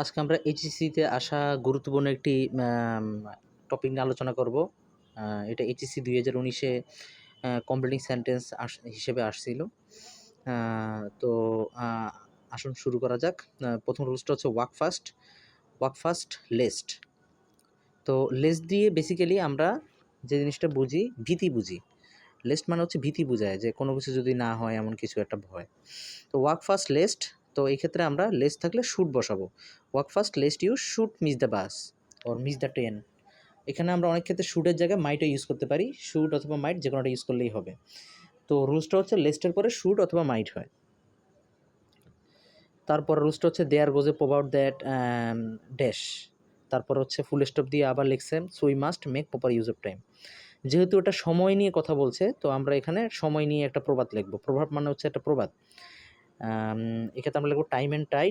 আজকে আমরা এইচএসসিতে আসা গুরুত্বপূর্ণ একটি টপিক নিয়ে আলোচনা করব। এটা এইচএসসি 2019-এ কমপ্লিটিং সেন্টেন্স হিসেবে আসছিল। তো আসুন শুরু করা যাক। প্রথম রুলসটা হচ্ছে ওয়াক ফাস্ট লেস্ট। তো লেস্ট দিয়ে বেসিক্যালি আমরা যে জিনিসটা বুঝি, ভীতি বুঝি। লেস্ট মানে হচ্ছে ভীতি বোঝায় যে কোনো কিছু যদি না হয় এমন কিছু একটা ভয়। তো ওয়াক ফাস্ট লেস্ট, তো এই ক্ষেত্রে আমরা লেস্ট থাকলে শুট বসাবো। Walk fast lest you should miss the bus or miss the train. এখানে আমরা অনেক ক্ষেত্রে শুটের জায়গায় মাইটও ইউজ করতে পারি। শুট অথবা মাইট যে কোনোটা ইউজ করলেই হবে। তো রুলসটা হচ্ছে লেস্টের পরে শুট অথবা মাইট হয়। তারপর রুলসটা হচ্ছে দেয়ার গোজ এ প্রভাব দ্যাট ড্যাশ। তারপর হচ্ছে ফুল স্টপ দিয়ে আবার লিখছেন so we must make proper use of time. যেহেতু এটা সময় নিয়ে কথা বলছে, তো আমরা এখানে সময় নিয়ে একটা প্রবাদ লিখব। প্রভাব মানে হচ্ছে একটা প্রবাদ। এক্ষেত্রে আমরা লিখব টাইম অ্যান্ড টাইড